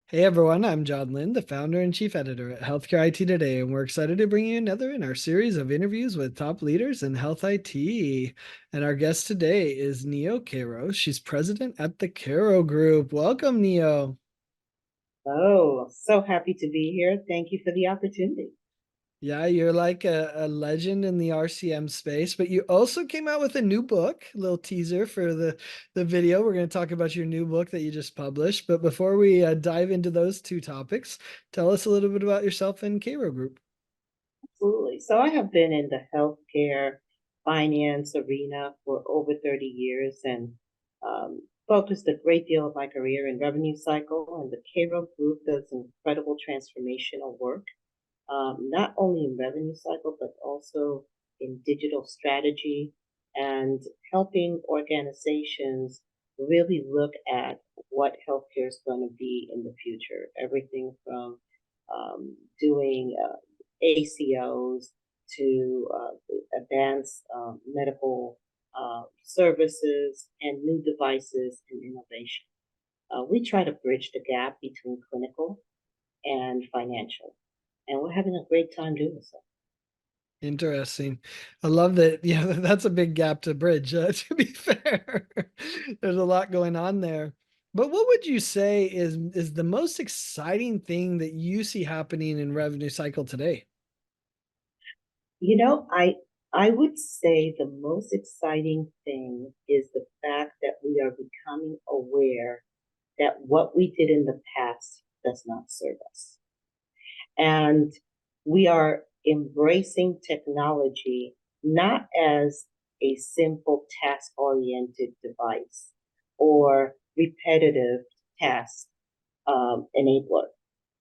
Hey everyone, I'm John Lynn, the founder and chief editor at Healthcare IT Today, and we're excited to bring you another in our series of interviews with top leaders in health IT. And our guest today is Nio Queiro. She's president at the Queiro Group. Welcome, Nio. Oh, so happy to be here. Thank you for the opportunity. Yeah, you're like a legend in the RCM space, but you also came out with a new book, a little teaser for the video. We're going to talk about your new book that you just published. But before we dive into those two topics, tell us a little bit about yourself and Queiro Group. Absolutely. So I have been in the healthcare finance arena for over 30 years and focused a great deal of my career in revenue cycle. And the Queiro Group does incredible transformational work, not only in revenue cycle, but also in digital strategy and helping organizations really look at what healthcare is going to be in the future. Everything from doing ACOs to advanced medical services and new devices and innovation. We try to bridge the gap between clinical and financial, and we're having a great time doing so. Interesting. I love that. Yeah, that's a big gap to bridge, to be fair. There's a lot going on there. But what would you say is the most exciting thing that you see happening in revenue cycle today? You know, I would say the most exciting thing is the fact that we are becoming aware that what we did in the past does not serve us. And we are embracing technology not as a simple task oriented device or repetitive task enabler,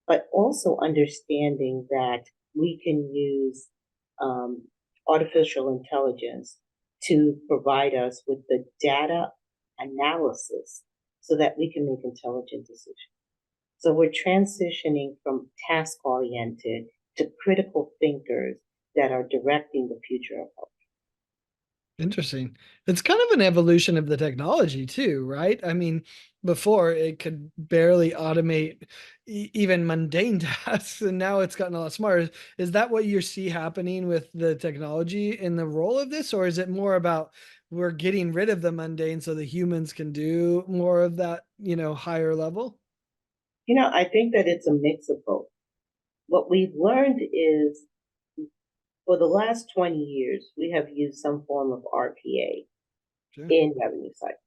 but also understanding that we can use um, artificial intelligence to provide us with the data analysis so that we can make intelligent decisions. So we're transitioning from task oriented to critical thinkers that are directing the future of health. Interesting. It's kind of an evolution of the technology too, right? I mean, before it could barely automate even mundane tasks, and now it's gotten a lot smarter. Is that what you see happening with the technology in the role of this, or is it more about we're getting rid of the mundane so the humans can do more of that, higher level? You know, I think that it's a mix of both. What we've learned is for the last 20 years, we have used some form of RPA Sure. in revenue cycle,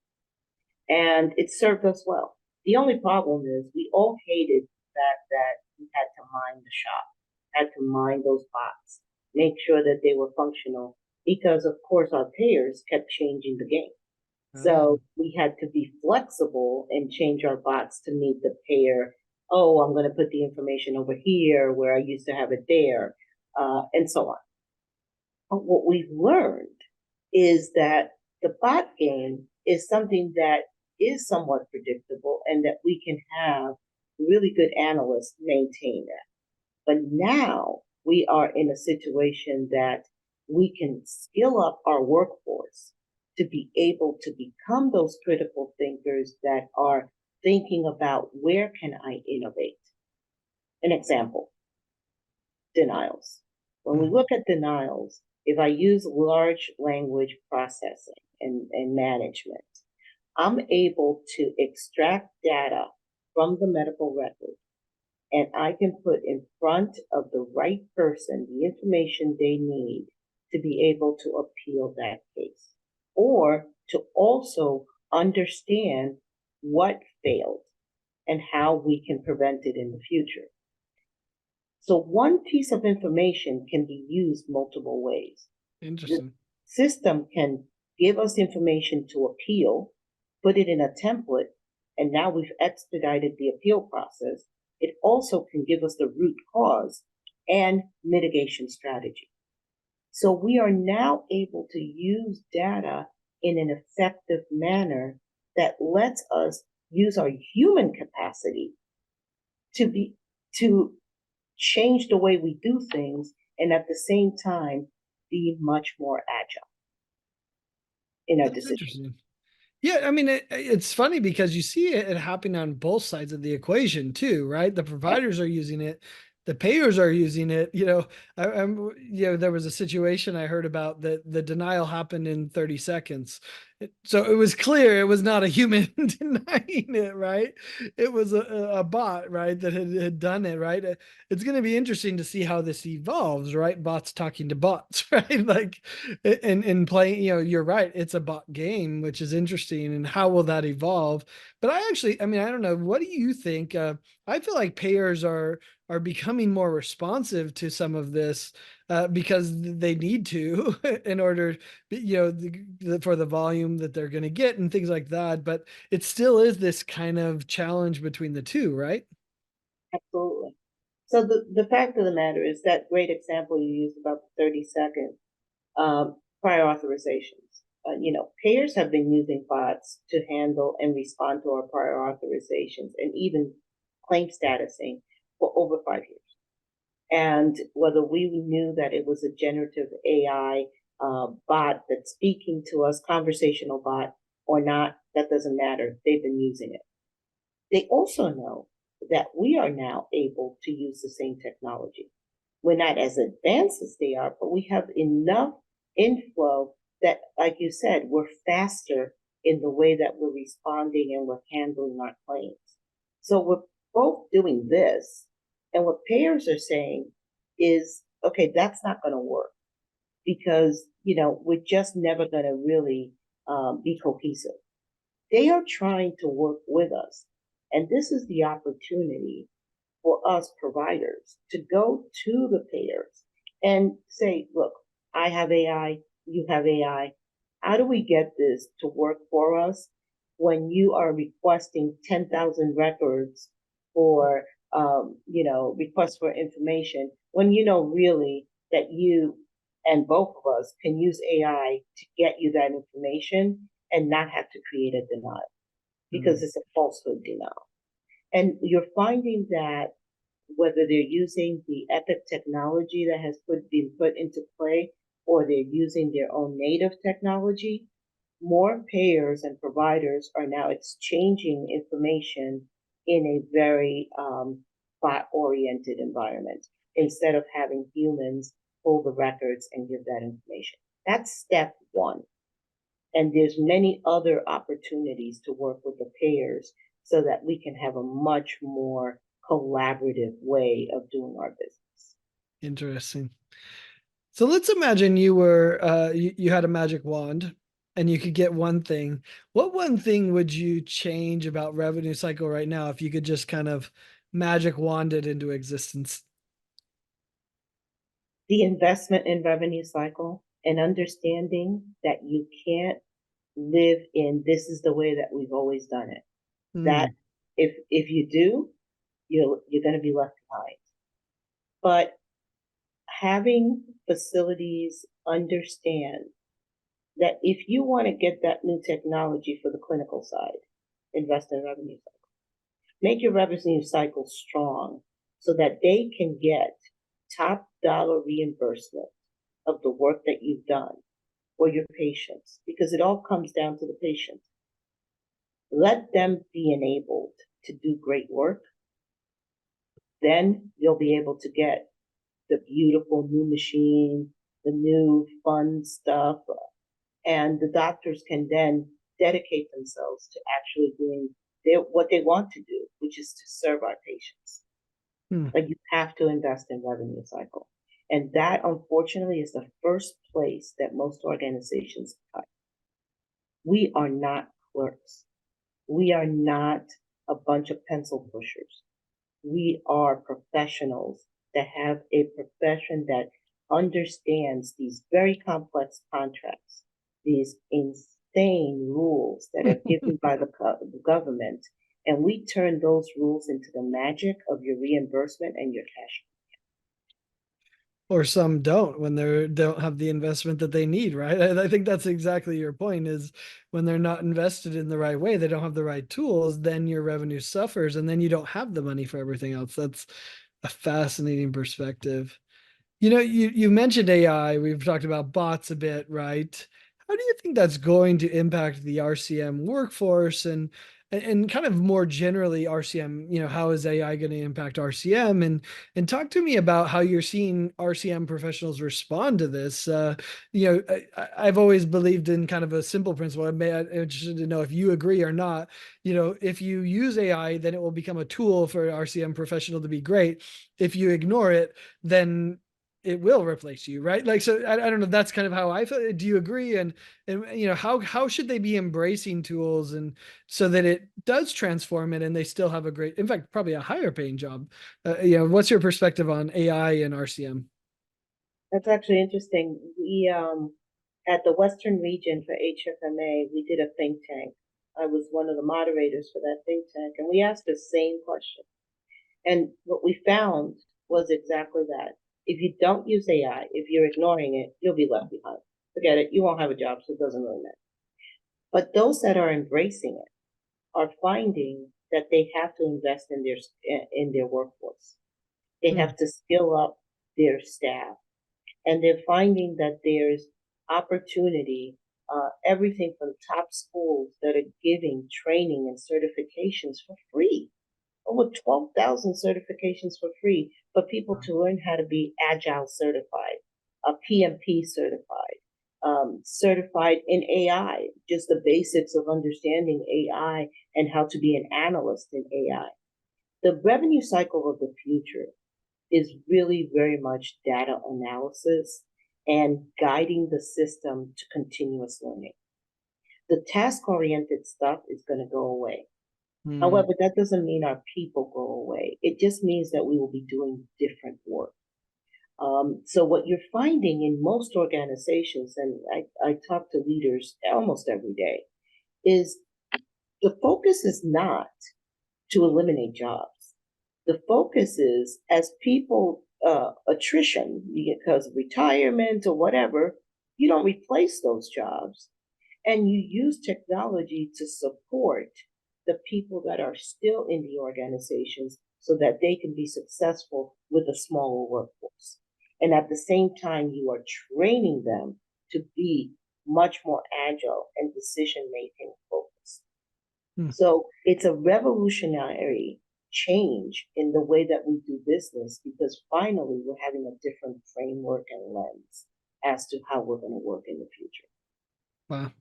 and it served us well. The only problem is we all hated the fact that we had to mind the shop, had to mind those bots, make sure that they were functional, because of course our payers kept changing the game. So Oh, we had to be flexible and change our bots to meet the payer. Oh, I'm going to put the information over here where I used to have it there, and so on. But what we've learned is that the bot game is something that is somewhat predictable and that we can have really good analysts maintain that. But now we are in a situation that we can skill up our workforce to be able to become those critical thinkers that are thinking about where can I innovate. An example, denials. When we mhm. look at denials, if I use large language processing and management, I'm able to extract data from the medical record and I can put in front of the right person the information they need to be able to appeal that case or to also understand what failed and how we can prevent it in the future. So one piece of information can be used multiple ways. The Interesting. system can give us information to appeal, put it in a template, and now we've expedited the appeal process. It also can give us the root cause and mitigation strategy. So we are now able to use data in an effective manner that lets us use our human capacity to be to change the way we do things and at the same time be much more agile in our That's decision. interesting. Yeah, I mean it's funny because you see it happening on both sides of the equation too, right? The Yep. providers are using it, the payers are using it. There was a situation I heard about that the denial happened in 30 seconds. So it was clear it was not a human denying it, right? It was a bot, right, that had done it, right? It's going to be interesting to see how this evolves, right? Bots talking to bots, right? Like and playing, you're right, it's a bot game, which is interesting. And how will that evolve? But I mean, I don't know, what do you think? I feel like payers are becoming more responsive to some of this, because they need to in order, for the volume that they're going to get and things like that. But it still is this kind of challenge between the two, right? Absolutely. So the fact of the matter is that great example you used about the 30-second prior authorizations. Payers have been using bots to handle and respond to our prior authorizations and even claim statusing for over 5 years. And whether we knew that it was a generative AI bot that's speaking to us, conversational bot or not, that doesn't matter. They've been using it. They also know that we are now able to use the same technology. We're not as advanced as they are, but we have enough inflow that, like you said, we're faster in the way that we're responding and we're handling our claims. So we're both doing this. And what payers are saying is, okay, that's not going to work because, we're just never going to really be cohesive. They are trying to work with us. And this is the opportunity for us providers to go to the payers and say, look, I have AI, you have AI. How do we get this to work for us when you are requesting 10,000 records for, requests for information, when you know really that you and both of us can use AI to get you that information and not have to create a denial because Mm. it's a falsehood denial. And you're finding that whether they're using the Epic technology that has been put into play or they're using their own native technology, more payers and providers are now exchanging information in a very bot-oriented environment instead of having humans pull the records and give that information. That's step one. And there's many other opportunities to work with the payers so that we can have a much more collaborative way of doing our business. Interesting. So let's imagine you had a magic wand and you could get one thing. What one thing would you change about revenue cycle right now if you could just kind of magic wand it into existence? The investment in revenue cycle and understanding that you can't live in this is the way that we've always done it. That Hmm. if you do, you're going to be left behind. But having facilities understand that if you want to get that new technology for the clinical side, invest in revenue cycle. Make your revenue cycle strong so that they can get top dollar reimbursement of the work that you've done for your patients, because it all comes down to the patient. Let them be enabled to do great work. Then you'll be able to get the beautiful new machine, the new fun stuff, and the doctors can then dedicate themselves to actually doing what they want to do, which is to serve our patients. Hmm. But you have to invest in revenue cycle. And that, unfortunately, is the first place that most organizations cut. We are not clerks. We are not a bunch of pencil pushers. We are professionals that have a profession that understands these very complex contracts, these insane rules that are given by the government, and we turn those rules into the magic of your reimbursement and your cash. Or some don't when they don't have the investment that they need, right? I think that's exactly your point, is when they're not invested in the right way, they don't have the right tools, then your revenue suffers and then you don't have the money for everything else. That's a fascinating perspective. You mentioned AI. We've talked about bots a bit, right? how do you think that's going to impact the RCM workforce and kind of more generally RCM, how is AI going to impact RCM? And talk to me about how you're seeing RCM professionals respond to this. I've always believed in kind of a simple principle. I'm interested to know if you agree or not. If you use AI, then it will become a tool for an RCM professional to be great. If you ignore it, then it will replace you, right? Like, so I don't know. That's kind of how I feel. Do you agree? And how should they be embracing tools and so that it does transform it and they still have a great, in fact, probably a higher paying job? What's your perspective on AI and RCM? That's actually interesting. We at the Western region for HFMA, we did a think tank. I was one of the moderators for that think tank, and we asked the same question. And what we found was exactly that. If you don't use AI, if you're ignoring it, you'll be left behind. Forget it. You won't have a job, so it doesn't really matter. But those that are embracing it are finding that they have to invest in their workforce. They Hmm. have to skill up their staff, and they're finding that there's opportunity. Everything from top schools that are giving training and certifications for free, over 12,000 certifications for free for people to learn how to be agile certified, PMP certified, certified in AI, just the basics of understanding AI and how to be an analyst in AI. The revenue cycle of the future is really very much data analysis and guiding the system to continuous learning. The task oriented stuff is going to go away. Hmm. However, that doesn't mean our people go away. It just means that we will be doing different work. So, what you're finding in most organizations, and I talk to leaders almost every day, is the focus is not to eliminate jobs. The focus is as people attrition because of retirement or whatever, you don't replace those jobs and you use technology to support the people that are still in the organizations so that they can be successful with a smaller workforce. And at the same time, you are training them to be much more agile and decision making focused. Hmm. So it's a revolutionary change in the way that we do business because finally we're having a different framework and lens as to how we're going to work in the future. Wow.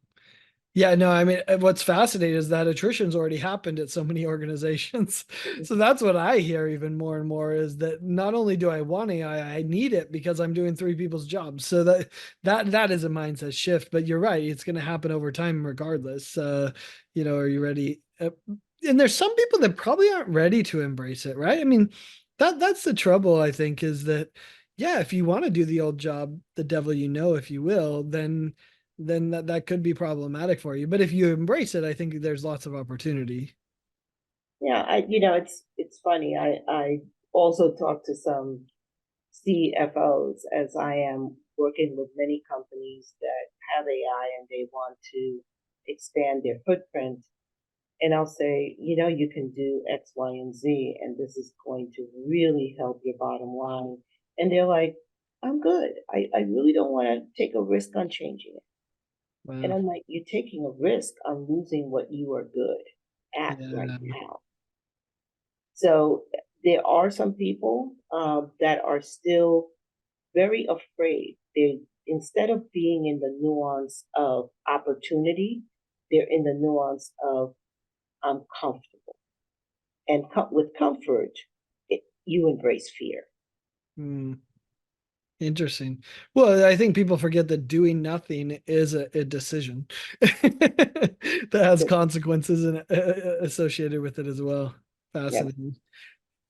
Yeah, no, I mean, what's fascinating is that attrition's already happened at so many organizations. So that's what I hear even more and more is that not only do I want AI, I need it because I'm doing three people's jobs. So that is a mindset shift. But you're right, it's going to happen over time regardless. Are you ready? And there's some people that probably aren't ready to embrace it, right? I mean, that's the trouble, I think, is that yeah, if you want to do the old job, the devil you know, if you will, then that could be problematic for you. But if you embrace it, I think there's lots of opportunity. Yeah, it's funny. I also talk to some CFOs as I am working with many companies that have AI and they want to expand their footprint. And I'll say, you can do X, Y, and Z, and this is going to really help your bottom line. And they're like, I'm good. I really don't want to take a risk on changing it. And Wow. I'm like, you're taking a risk on losing what you are good at right Yeah. now. So there are some people that are still very afraid. They instead of being in the nuance of opportunity, they're in the nuance of I'm comfortable. And with comfort, you embrace fear. Hmm. Interesting. Well, I think people forget that doing nothing is a decision that has So, consequences and associated with it as well. yeah, Fascinating.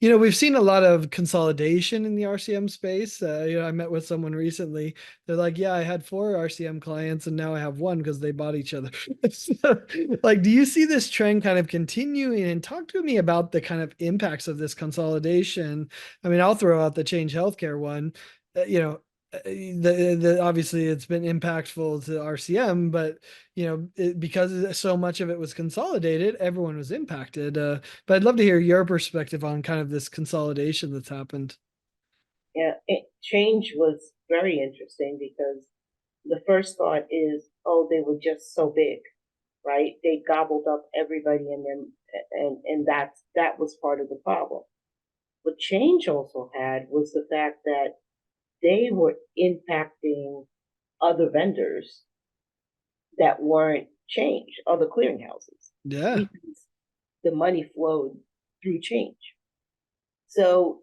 We've seen a lot of consolidation in the RCM space. I met with someone recently. They're like, "Yeah, I had four RCM clients, and now I have one because they bought each other." So, like, do you see this trend kind of continuing? And talk to me about the kind of impacts of this consolidation. I mean, I'll throw out the Change Healthcare one. The obviously it's been impactful to RCM, but because so much of it was consolidated, everyone was impacted. But I'd love to hear your perspective on kind of this consolidation that's happened. yeah. Change was very interesting because the first thought is, oh, they were just so big, right? They gobbled up everybody in them, and that was part of the problem. What change also had was the fact that they were impacting other vendors that weren't change, other clearinghouses, Yeah. because the money flowed through change. So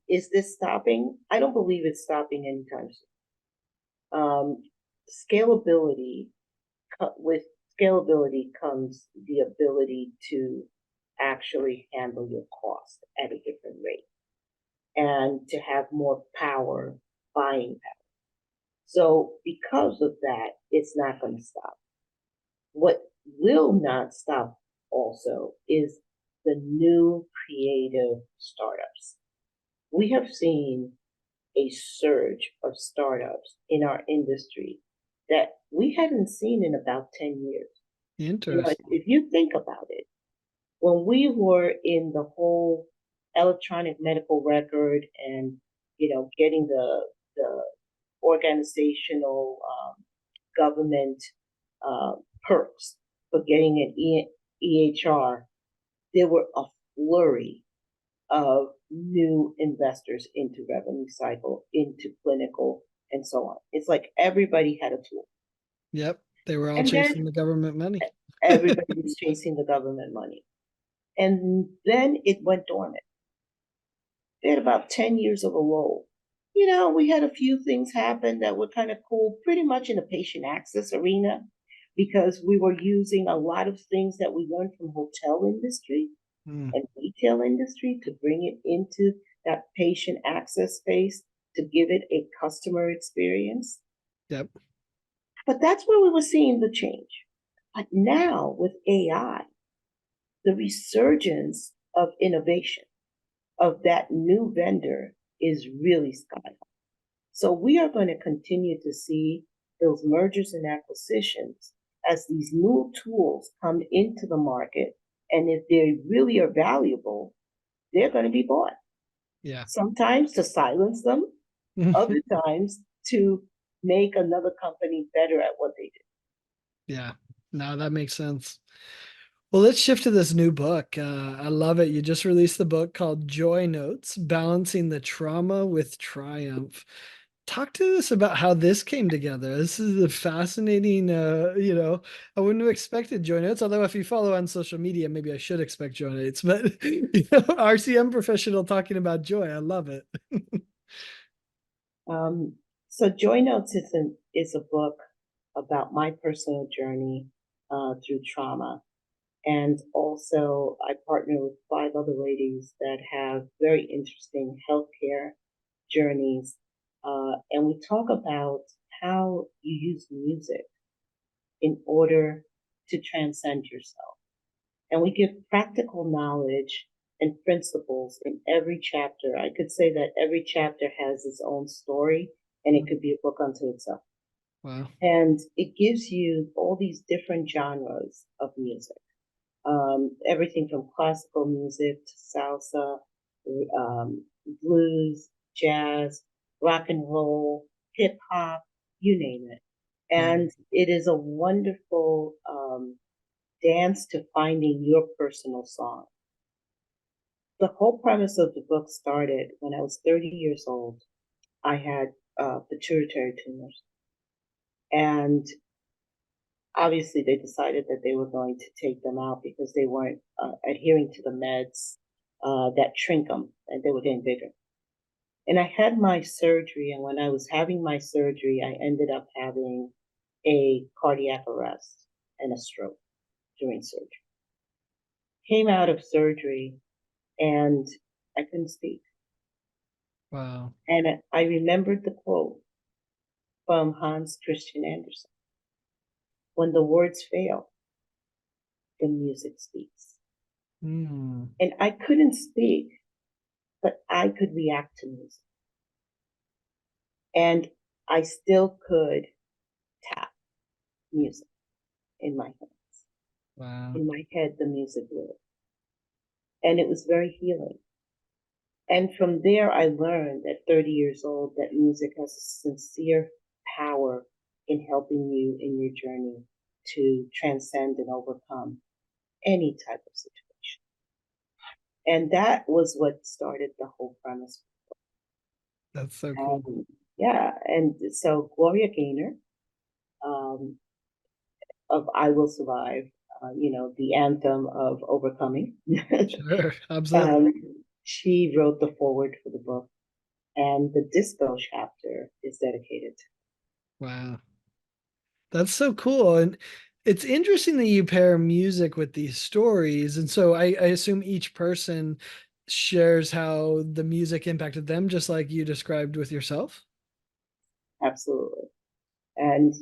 is this stopping? I don't believe it's stopping anytime soon. Scalability, with scalability comes the ability to actually handle your cost at a different rate and to have more power, buying power. So because of that, it's not going to stop. What will not stop also is the new creative startups. We have seen a surge of startups in our industry that we hadn't seen in about 10 years. You know, Interesting. if you think about it, when we were in the whole electronic medical record and, getting the organizational government uh, perks for getting an EHR, there were a flurry of new investors into revenue cycle, into clinical, and so on. It's like everybody had a tool. Yep. They were all And then chasing the government money. everybody was chasing the government money. And then it went dormant. We had about 10 years of a lull. We had a few things happen that were kind of cool, pretty much in the patient access arena, because we were using a lot of things that we learned from hotel industry Mm, and retail industry to bring it into that patient access space to give it a customer experience. yep. But that's where we were seeing the change. But now with AI, the resurgence of innovation of that new vendor is really sky high. So we are going to continue to see those mergers and acquisitions as these new tools come into the market. And if they really are valuable, they're going to be bought. Yeah. Sometimes to silence them, other times to make another company better at what they do. Yeah. No, that makes sense. Well, let's shift to this new book. I love it. You just released the book called Joy Notes, Balancing the Trauma with Triumph. Talk to us about how this came together. This is a fascinating, I wouldn't have expected Joy Notes, although if you follow on social media, maybe I should expect Joy Notes, but RCM professional talking about joy. I love it. Um, so Joy Notes is a book about my personal journey through trauma. And also, I partner with five other ladies that have very interesting healthcare journeys. And we talk about how you use music in order to transcend yourself. And we give practical knowledge and principles in every chapter. I could say that every chapter has its own story, and it could be a book unto itself. Wow. And it gives you all these different genres of music, everything from classical music to salsa, blues, jazz, rock and roll, hip hop, you name it. Yeah. And it is a wonderful dance to finding your personal song. The whole premise of the book started when I was 30 years old. I had pituitary tumors. And obviously, they decided that they were going to take them out because they weren't adhering to the meds that shrink them, and they were getting bigger. And I had my surgery, and when I was having my surgery, I ended up having a cardiac arrest and a stroke during surgery. Came out of surgery, and I couldn't speak. Wow. And I remembered the quote from Hans Christian Andersen: when the words fail, the music speaks. Mm, And I couldn't speak, but I could react to music. And I still could tap music in my hands. wow. In my head, the music lived. And it was very healing. And from there, I learned at 30 years old that music has a sincere power in helping you in your journey to transcend and overcome any type of situation. And that was what started the whole premise. That's so cool. And yeah, and so Gloria Gaynor, um, of I Will Survive, the anthem of overcoming. Sure, absolutely. um, she wrote the foreword for the book, and the disco chapter is dedicated. Wow. That's so cool. And it's interesting that you pair music with these stories. And so I assume each person shares how the music impacted them, just like you described with yourself. Absolutely. And,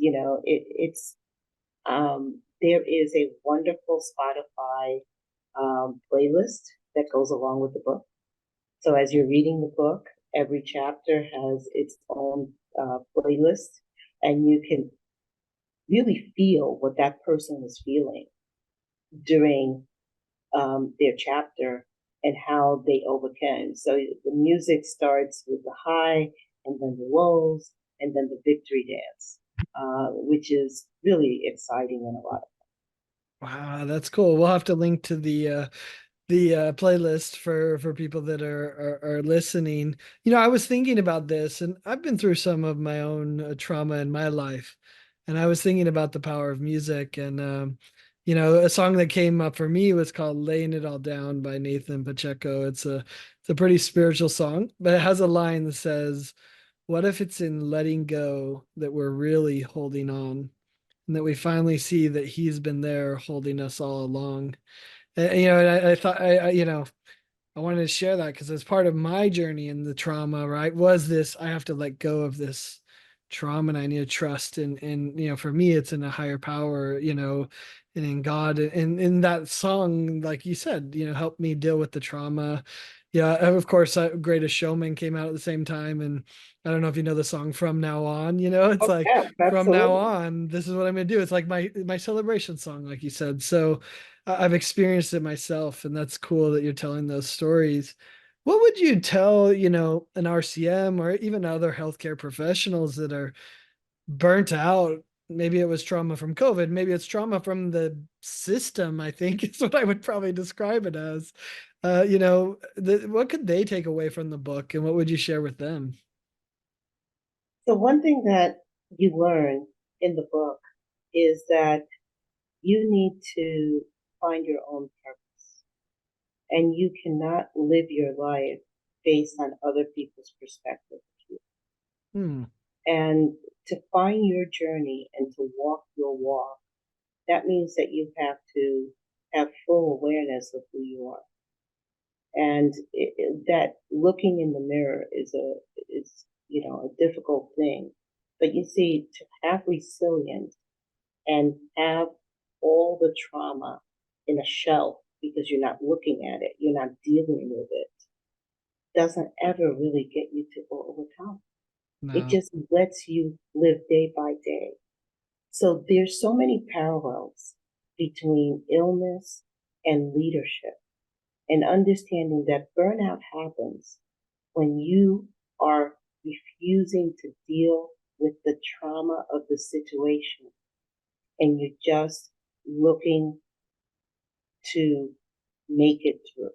there is a wonderful Spotify playlist that goes along with the book. So as you're reading the book, every chapter has its own playlist, and you can really feel what that person was feeling during their chapter and how they overcame. So the music starts with the high, and then the lows, and then the victory dance, which is really exciting and a lot. Wow, that's cool. We'll have to link to the playlist for people that are listening. You know, I was thinking about this, and I've been through some of my own trauma in my life, and I was thinking about the power of music. And a song that came up for me was called "Laying It All Down" by Nathan Pacheco. It's a pretty spiritual song, but it has a line that says, "What if it's in letting go that we're really holding on, and that we finally see that He's been there holding us all along." And I thought I wanted to share that because as part of my journey in the trauma, right, was this I have to let go of this trauma and I need to trust and for me it's in a higher power, and in God. And in that song, like you said, helped me deal with the trauma. Yeah, of course, Greatest Showman came out at the same time, and I don't know if you know the song From Now On, it's Oh, like yeah, from now absolutely. on, this is what I'm gonna do. It's like my celebration song, like you said. So I've experienced it myself, and that's cool that you're telling those stories. What would you tell, an RCM or even other healthcare professionals that are burnt out? Maybe it was trauma from COVID, maybe it's trauma from the system, I think is what I would probably describe it as. What could they take away from the book and what would you share with them? So one thing that you learn in the book is that you need to find your own purpose, and you cannot live your life based on other people's perspective. Hmm. And to find your journey and to walk your walk, that means that you have to have full awareness of who you are. And that looking in the mirror is a difficult thing. But you see, to have resilience and have all the trauma in a shelf because you're not looking at it, you're not dealing with it, doesn't ever really get you to overcome. It No. just lets you live day by day. So there's so many parallels between illness and leadership, and understanding that burnout happens when you are refusing to deal with the trauma of the situation and you're just looking to make it through.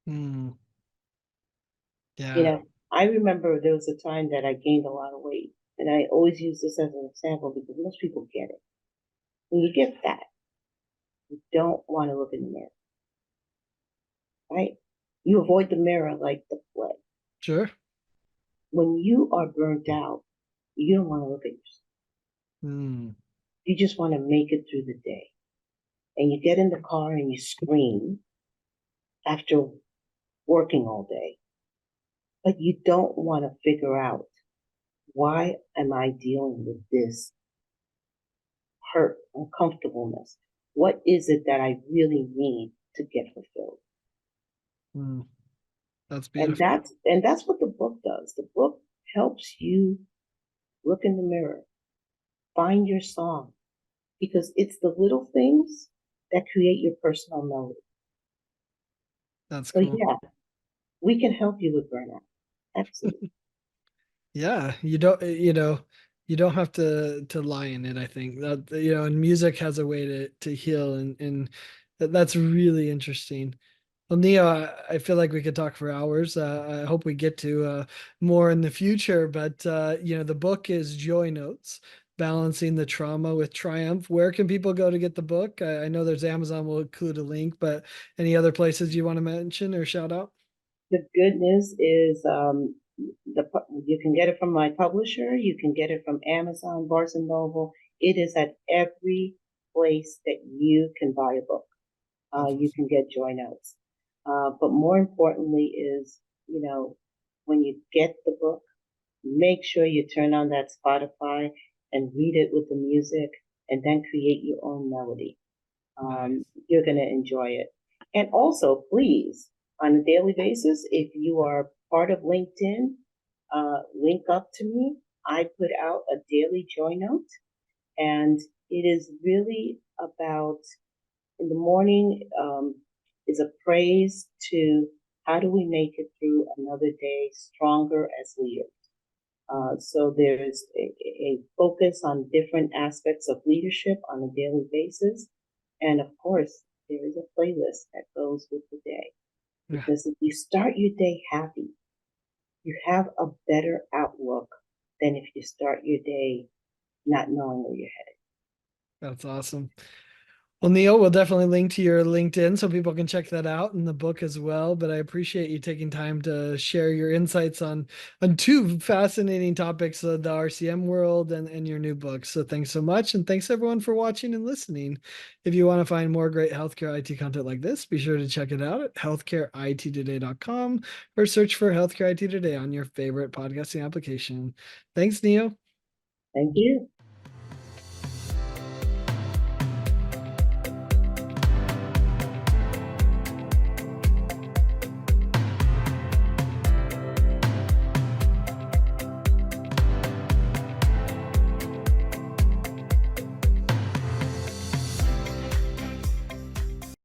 Hmm. You Yeah. know, I remember there was a time that I gained a lot of weight, and I always use this as an example because most people get it. When you get fat, you don't want to look in the mirror, right? You avoid the mirror like the plague. Sure. When you are burnt out, you don't want to look at yourself. Hmm. You just want to make it through the day. And you get in the car and you scream after working all day, but you don't want to figure out, why am I dealing with this hurt, uncomfortableness? What is it that I really need to get fulfilled? Hmm. That's And beautiful. that's what the book does. The book helps you look in the mirror, find your song, because it's the little things that create your personal melody. That's So cool. yeah, we can help you with burnout. Absolutely. Yeah, you don't, you don't have to lie in it. I think that, and music has a way to heal, and that's really interesting. Well, Neo, I feel like we could talk for hours. I hope we get to more in the future, but the book is Joy Notes, Balancing the Trauma with Triumph. Where can people go to get the book? I know there's Amazon will include a link, but any other places you want to mention or shout out? The good news is you can get it from my publisher. You can get it from Amazon, Barnes and Noble. It is at every place that you can buy a book. That's You awesome. can get Joy Notes. But more importantly is, when you get the book, make sure you turn on that Spotify and read it with the music and then create your own melody. Nice. You're going to enjoy it. And also, please, on a daily basis, if you are part of LinkedIn, link up to me. I put out a daily joy note, and it is really about in the morning is a praise to how do we make it through another day stronger as leaders. So there's a focus on different aspects of leadership on a daily basis. And of course, there is a playlist that goes with the day. Yeah, Because if you start your day happy, you have a better outlook than if you start your day not knowing where you're headed. that's awesome. Well, Neil, we'll definitely link to your LinkedIn so people can check that out in the book as well. But I appreciate you taking time to share your insights on two fascinating topics of the RCM world and your new book. So thanks so much. And thanks everyone for watching and listening. If you want to find more great healthcare IT content like this, be sure to check it out at healthcareittoday.com or search for Healthcare IT Today on your favorite podcasting application. Thanks, Neil. Thank you.